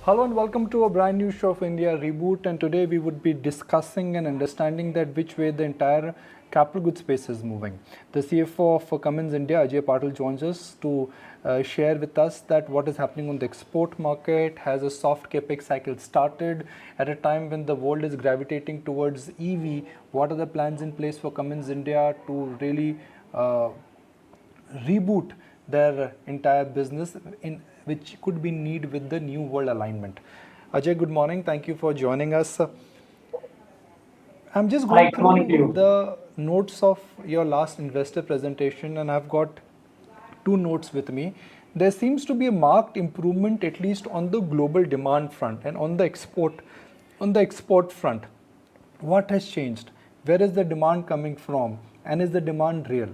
Hello and welcome to a brand new show of India Reboot, and today we would be discussing and understanding that which way the entire capital goods space is moving. The CFO of Cummins India, Ajay Patil, joins us to share with us that what is happening on the export market. Has a soft capex cycle started at a time when the world is gravitating towards EV? What are the plans in place for Cummins India to really reboot their entire business, in which could be need with the new world alignment? Ajay, good morning. Thank you for joining us. I'm just Hi, going good morning to through you. the notes of your last investor presentation, and I've got two notes with me. There seems to be a marked improvement, at least on the global demand front and on the export front. What has changed? Where is the demand coming from? And is the demand real?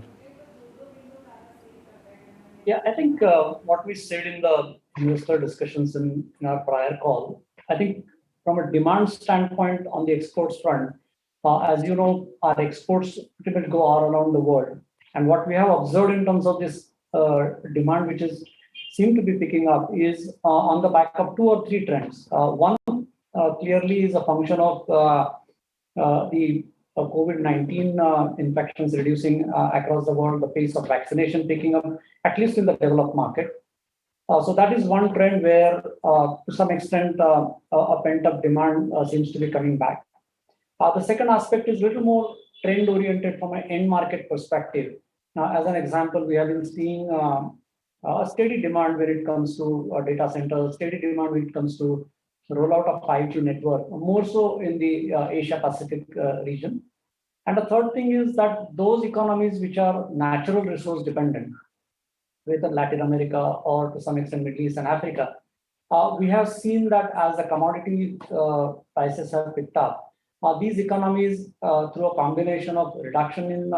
Yeah, I think what we said in the investor discussions in our prior call, I think from a demand standpoint on the exports front, as you know, our exports pretty much go all around the world. And what we have observed in terms of this demand, which is seem to be picking up, is on the back of two or three trends. One clearly is a function of the COVID-19 infections reducing across the world, the pace of vaccination picking up, at least in the developed market. So that is one trend where, to some extent, a pent-up demand seems to be coming back. The second aspect is a little more trend-oriented from an end market perspective. As an example, we have been seeing a steady demand when it comes to data centers, steady demand when it comes to rollout of 5G network, more so in the Asia Pacific region. And the third thing is that those economies which are natural resource dependent, whether Latin America or to some extent Middle East and Africa, we have seen that as the commodity prices have picked up, these economies, through a combination of reduction in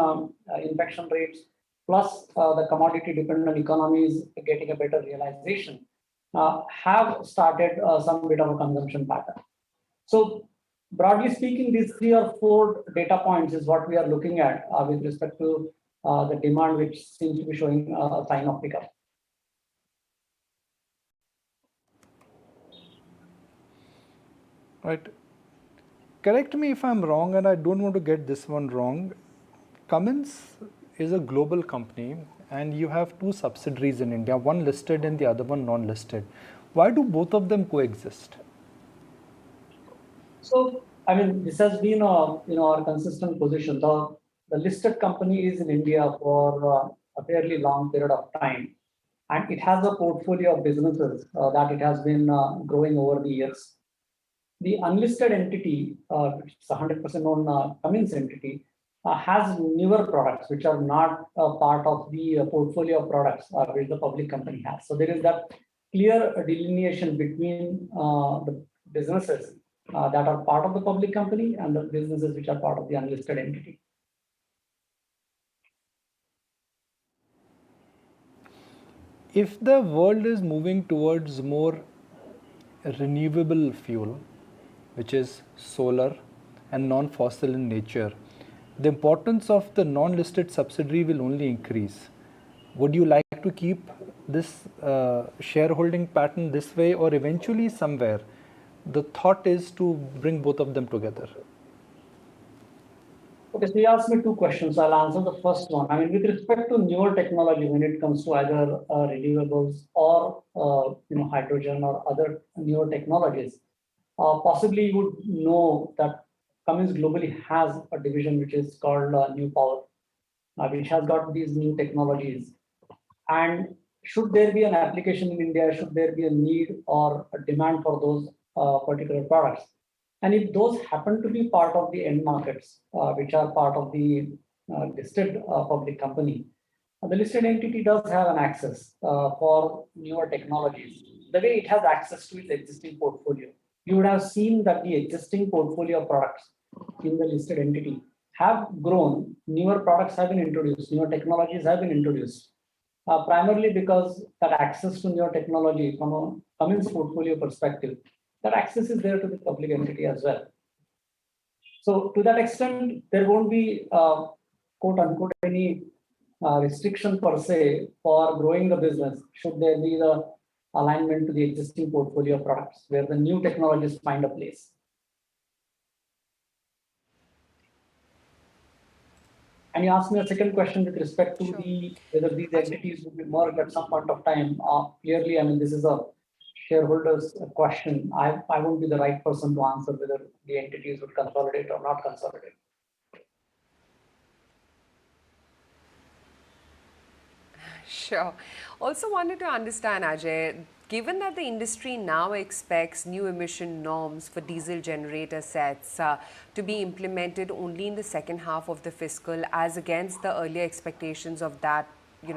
infection rates, plus the commodity dependent economies getting a better realization, have started some bit of a consumption pattern. So broadly speaking, these three or four data points is what we are looking at with respect to the demand, which seems to be showing a sign of pickup. Right. Correct me if I'm wrong, and I don't want to get this one wrong. Cummins is a global company, and you have two subsidiaries in India, one listed and the other one non-listed. Why do both of them coexist? So, I mean, this has been our consistent position. The listed company is in India for a fairly long period of time, and it has a portfolio of businesses that it has been growing over the years. The unlisted entity, which is 100% owned Cummins entity, has newer products which are not part of the portfolio of products which the public company has. So there is that clear delineation between the businesses that are part of the public company and the businesses which are part of the unlisted entity. If the world is moving towards more renewable fuel, which is solar and non-fossil in nature, the importance of the non-listed subsidiary will only increase. Would you like to keep this shareholding pattern this way, or eventually somewhere the thought is to bring both of them together? Okay, so you asked me two questions. I'll answer the first one. I mean, with respect to newer technology, when it comes to either renewables or hydrogen or other newer technologies, possibly you would know that Cummins globally has a division which is called New Power, which has got these new technologies. And should there be an application in India, should there be a need or a demand for those particular products? And if those happen to be part of the end markets, which are part of the listed public company, the listed entity does have an access for newer technologies, the way it has access to its existing portfolio. You would have seen that the existing portfolio of products in the listed entity have grown, newer products have been introduced, newer technologies have been introduced, primarily because that access to newer technology from a Cummins portfolio perspective, that access is there to the public entity as well. So to that extent, there won't be quote unquote any restriction per se for growing the business should there be the alignment to the existing portfolio of products where the new technologies find a place. And you asked me a second question with respect to whether these entities would be merged at some point of time. Clearly, I mean, this is a shareholders question. I won't be the right person to answer whether the entities would consolidate or not consolidate. Sure. Also wanted to understand, Ajay, given that the industry now expects new emission norms for diesel generator sets to be implemented only in the second half of the fiscal, as against the earlier expectations of that,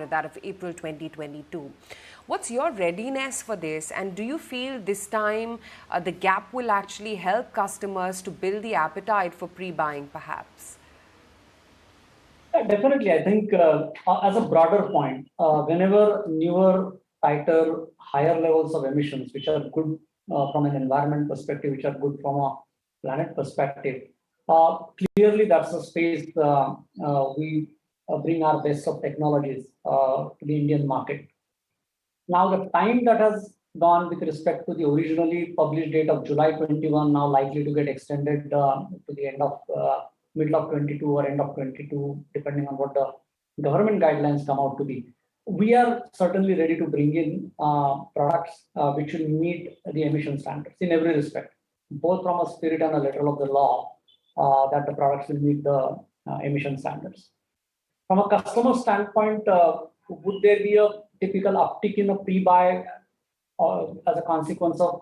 that of April 2022. What's your readiness for this? And do you feel this time the gap will actually help customers to build the appetite for pre-buying, perhaps? Definitely, I think as a broader point, whenever newer, tighter, higher levels of emissions, which are good from an environment perspective, which are good from a planet perspective, clearly that's a space we bring our best of technologies to the Indian market. Now, the time that has gone with respect to the originally published date of July 21, now likely to get extended to the end of middle of 22 or end of 22, depending on what the government guidelines come out to be. We are certainly ready to bring in products which will meet the emission standards in every respect, both from a spirit and a letter of the law, that the products will meet the emission standards. From a customer standpoint, would there be a typical uptick in a pre-buy as a consequence of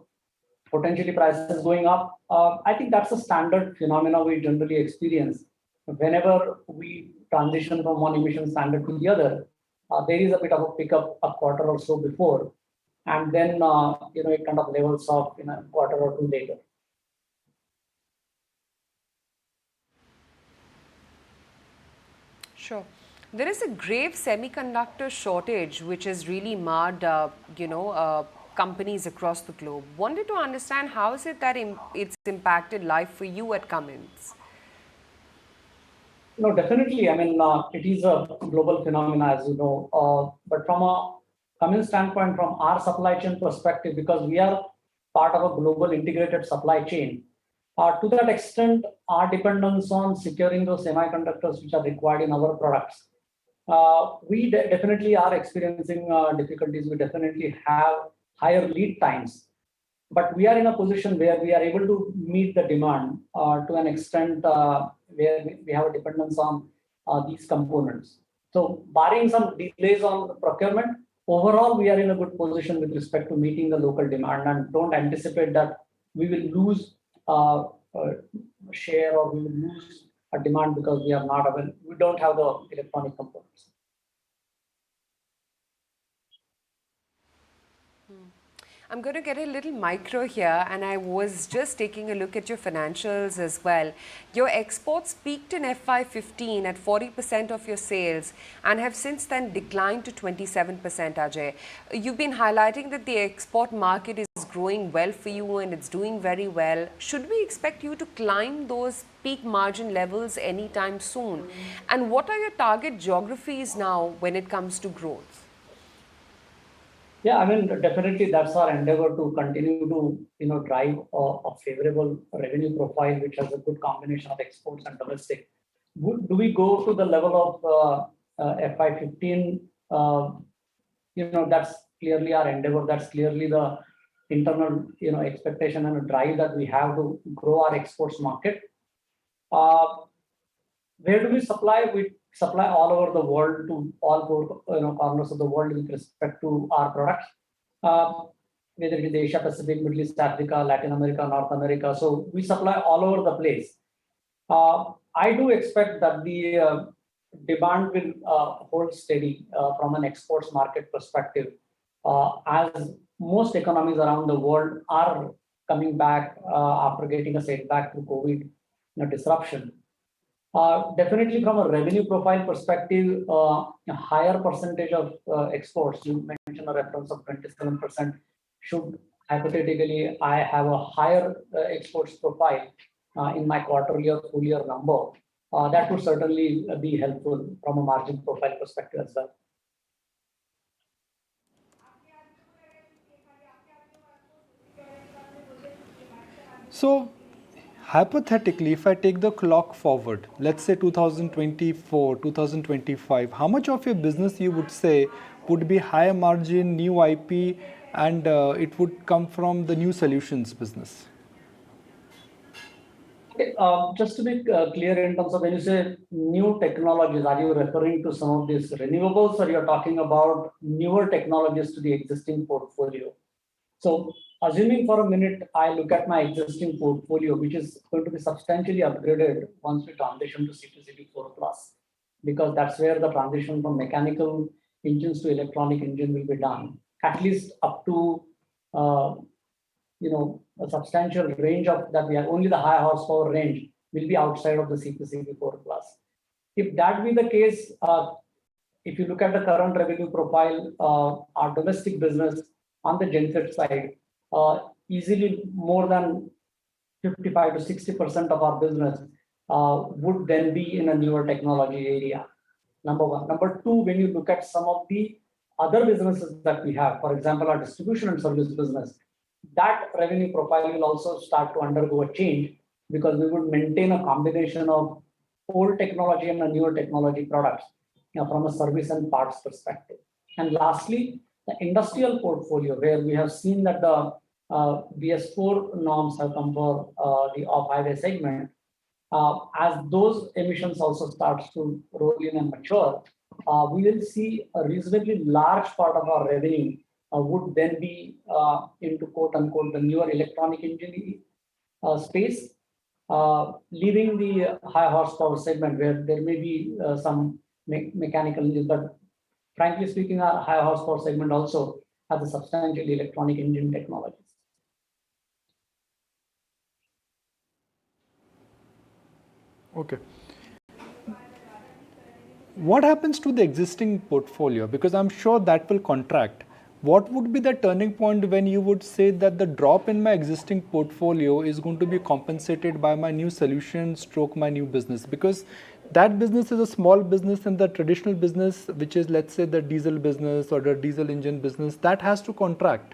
potentially prices going up? I think that's a standard phenomena we generally experience. Whenever we transition from one emission standard to the other, there is a bit of a pickup a quarter or so before, and then it kind of levels off in a quarter or two later. Sure. There is a grave semiconductor shortage which has really marred, companies across the globe. Wanted to understand how is it that it's impacted life for you at Cummins? No, definitely. I mean, it is a global phenomenon, as you know. But from a Cummins standpoint, from our supply chain perspective, because we are part of a global integrated supply chain, to that extent, our dependence on securing those semiconductors which are required in our products, we definitely are experiencing difficulties. We definitely have higher lead times, but we are in a position where we are able to meet the demand to an extent where we have a dependence on these components. So barring some delays on procurement, overall, we are in a good position with respect to meeting the local demand, and don't anticipate that we will lose share or we will lose a demand because we don't have the electronic components. I'm going to get a little micro here, and I was just taking a look at your financials as well. Your exports peaked in FY15 at 40% of your sales and have since then declined to 27%, Ajay. You've been highlighting that the export market is growing well for you and it's doing very well. Should we expect you to climb those peak margin levels anytime soon? And what are your target geographies now when it comes to growth? Yeah, I mean, definitely that's our endeavor to continue to drive a favorable revenue profile which has a good combination of exports and domestic. Do we go to the level of FY15? That's clearly our endeavor. That's clearly the internal expectation and a drive that we have to grow our exports market. Where do we supply? We supply all over the world to all corners of the world with respect to our products, whether it is Asia Pacific, Middle East, Africa, Latin America, North America. So we supply all over the place. I do expect that the demand will hold steady from an exports market perspective, as most economies around the world are coming back after getting a setback through COVID disruption. Definitely from a revenue profile perspective, a higher percentage of exports, you mentioned a reference of 27%, should hypothetically I have a higher exports profile in my quarterly or full year number. That would certainly be helpful from a margin profile perspective as well. So hypothetically, if I take the clock forward, let's say 2024, 2025, how much of your business you would say would be higher margin, new IP, and it would come from the new solutions business? Okay, just to be clear in terms of when you say new technologies, are you referring to some of these renewables or you're talking about newer technologies to the existing portfolio? So assuming for a minute, I look at my existing portfolio, which is going to be substantially upgraded once we transition to CPCB4 Plus, because that's where the transition from mechanical engines to electronic engine will be done, at least up to uh, a substantial range of that we have only the high horsepower range will be outside of the CPCB4 Plus. If that be the case, if you look at the current revenue profile, our domestic business on the genset side, easily more than 55 to 60% of our business would then be in a newer technology area. Number one. Number two, when you look at some of the other businesses that we have, for example, our distribution and service business, that revenue profile will also start to undergo a change because we would maintain a combination of old technology and a newer technology products from a service and parts perspective. And lastly, the industrial portfolio, where we have seen that the BS4 norms have come for the off-highway segment. As those emissions also starts to roll in and mature, we will see a reasonably large part of our revenue would then be into quote unquote the newer electronic engine space, leaving the high horsepower segment where there may be some mechanical engines, but frankly speaking, our high horsepower segment also has a substantial electronic engine technologies. Okay. What happens to the existing portfolio? Because I'm sure that will contract. What would be the turning point when you would say that the drop in my existing portfolio is going to be compensated by my new solution stroke my new business? Because that business is a small business and the traditional business, which is let's say the diesel business or the diesel engine business, that has to contract.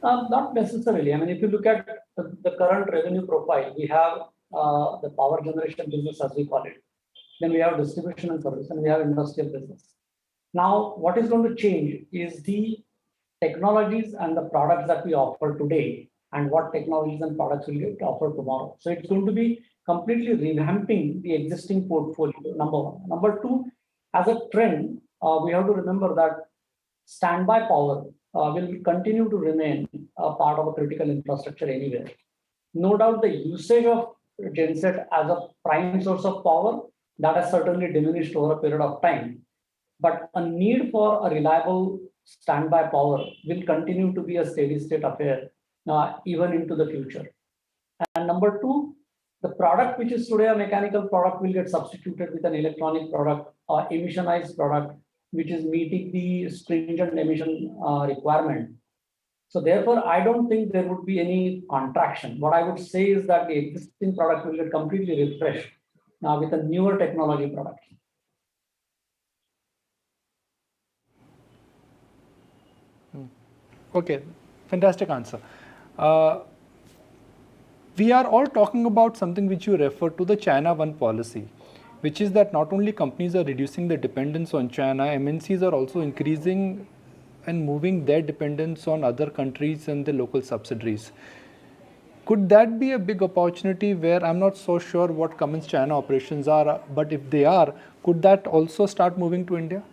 Not necessarily. I mean, if you look at the current revenue profile, we have the power generation business as we call it. Then we have distribution and service, and we have industrial business. Now, what is going to change is the technologies and the products that we offer today and what technologies and products will get offered tomorrow. So it's going to be completely revamping the existing portfolio, number one. Number two, as a trend, we have to remember that standby power will continue to remain a part of a critical infrastructure anywhere. No doubt the usage of genset as a prime source of power, that has certainly diminished over a period of time. But a need for a reliable standby power will continue to be a steady state affair even into the future. And number two, the product which is today a mechanical product will get substituted with an electronic product or emissionized product, which is meeting the stringent emission requirement. So therefore, I don't think there would be any contraction. What I would say is that the existing product will get completely refreshed with a newer technology product. Okay, fantastic answer. We are all talking about something which you refer to the China One policy, which is that not only companies are reducing their dependence on China, MNCs are also increasing and moving their dependence on other countries and the local subsidiaries. Could that be a big opportunity where I'm not so sure what Cummins China operations are, but if they are, could that also start moving to India?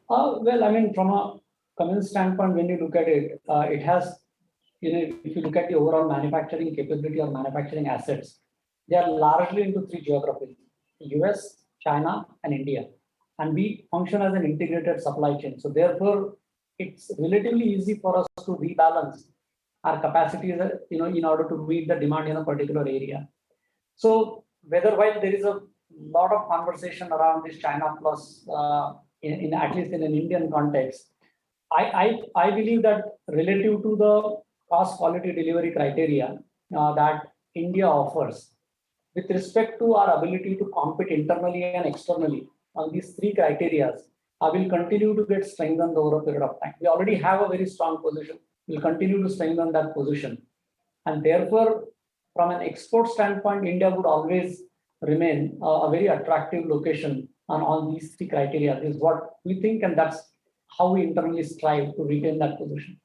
Well, I mean, from a Cummins standpoint, when you look at it, it has, if you look at the overall manufacturing capability or manufacturing assets, they are largely into three geographies: US, China, and India. And we function as an integrated supply chain. So therefore, it's relatively easy for us to rebalance our capacities, in order to meet the demand in a particular area. So whether while there is a lot of conversation around this China plus, in at least in an Indian context, I believe that relative to the cost quality delivery criteria that India offers, with respect to our ability to compete internally and externally on these three criteria, will continue to get strengthened over a period of time. We already have a very strong position will continue to strengthen that position. And therefore, from an export standpoint, India would always remain a very attractive location on all these three criteria. This is what we think, and that's how we internally strive to retain that position.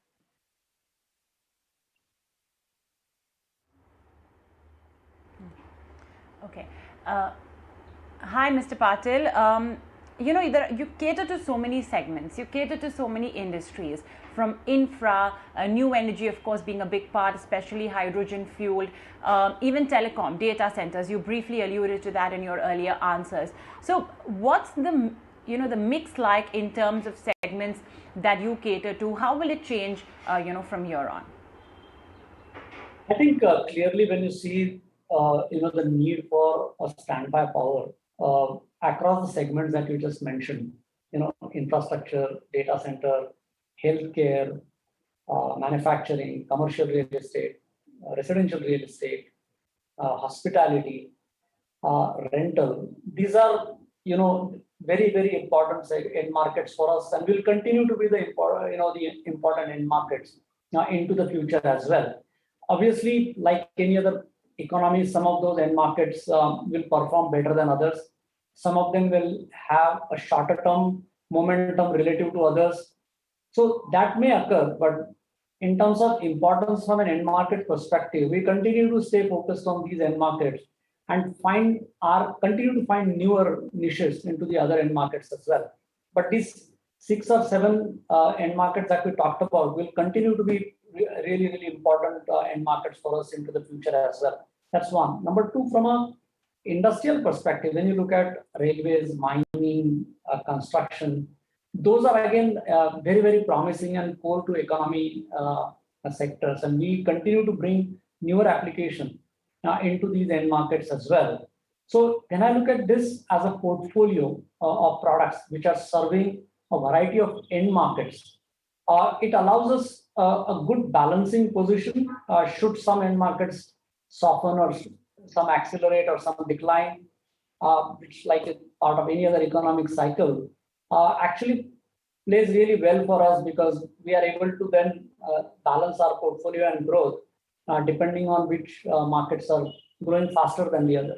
Okay. Hi, Mr. Patil. You cater to so many segments. You cater to so many industries, from infra, new energy, of course, being a big part, especially hydrogen fueled, even telecom, data centers. You briefly alluded to that in your earlier answers. So, what's the mix like in terms of segments that you cater to? How will it change, from here on? I think clearly when you see the need for a standby power across the segments that you just mentioned, infrastructure, data center, healthcare, manufacturing, commercial real estate, residential real estate, hospitality, rental. These are very, very important end markets for us, and will continue to be the important end markets into the future as well. Obviously, like any other economy, some of those end markets will perform better than others. Some of them will have a shorter term momentum relative to others. So that may occur, but in terms of importance from an end market perspective, we continue to stay focused on these end markets and continue to find newer niches into the other end markets as well. But these 6 or 7 end markets that we talked about will continue to be really, really important end markets for us into the future as well. That's one. Number two, from a industrial perspective, when you look at railways, mining, construction, those are again very, very promising and core to economy sectors, and we continue to bring newer application into these end markets as well. So when I look at this as a portfolio of products which are serving a variety of end markets, it allows us a good balancing position should some end markets soften or some accelerate or some decline, which, like a part of any other economic cycle, actually plays really well for us, because we are able to then balance our portfolio and growth depending on which markets are growing faster than the other.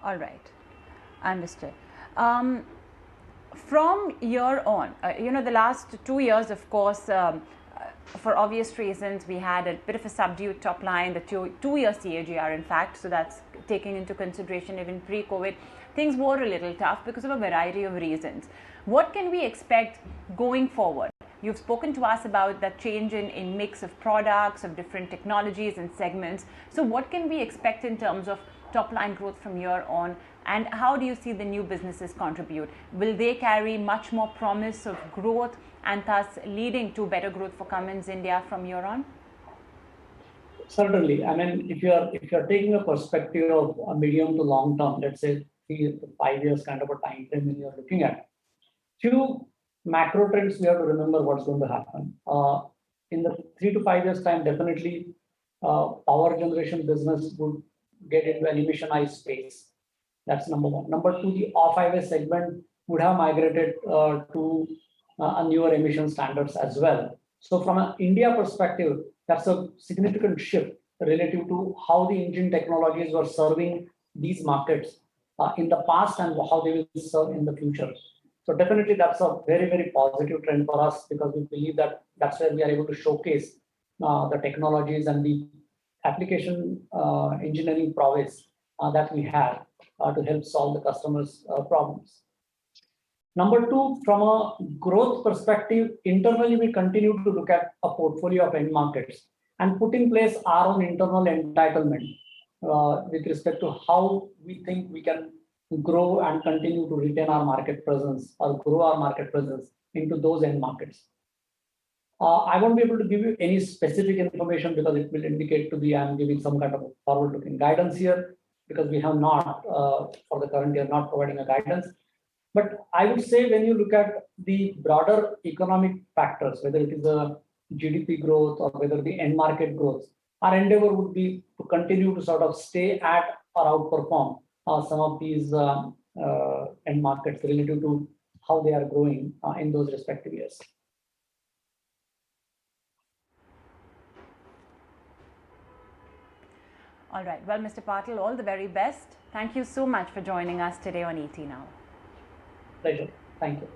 All right, understood. From year on, the last 2 years, of course, for obvious reasons, we had a bit of a subdued top line, the two-year CAGR, in fact, so that's taking into consideration even pre-COVID. Things were a little tough because of a variety of reasons. What can we expect going forward? You've spoken to us about that change in mix of products, of different technologies and segments. So what can we expect in terms of top line growth from here on, and how do you see the new businesses contribute? Will they carry much more promise of growth and thus leading to better growth for Cummins India from here on? Certainly. I mean, if you're taking a perspective of a medium to long term, let's say 3 to 5 years kind of a time frame when you're looking at, few macro trends we have to remember what's going to happen. In the 3 to 5 years time, definitely power generation business would get into an emissionized space. That's number one. Number two, the off-highway segment would have migrated to a newer emission standards as well. So from an India perspective, that's a significant shift relative to how the engine technologies were serving these markets in the past and how they will serve in the future. So definitely that's a very, very positive trend for us, because we believe that that's where we are able to showcase the technologies and the application engineering prowess that we have to help solve the customers' problems. Number two, from a growth perspective, internally we continue to look at a portfolio of end markets and put in place our own internal entitlement with respect to how we think we can grow and continue to retain our market presence or grow our market presence into those end markets. I won't be able to give you any specific information, because it will indicate to be I'm giving some kind of forward-looking guidance here, because we have not, for the current year, not providing a guidance. But I would say when you look at the broader economic factors, whether it is a GDP growth or whether the end market growth, our endeavor would be to continue to sort of stay at or outperform some of these end markets relative to how they are growing in those respective years. All right. Well, Mr. Patil, all the very best. Thank you so much for joining us today on ET Now. Pleasure. Thank you.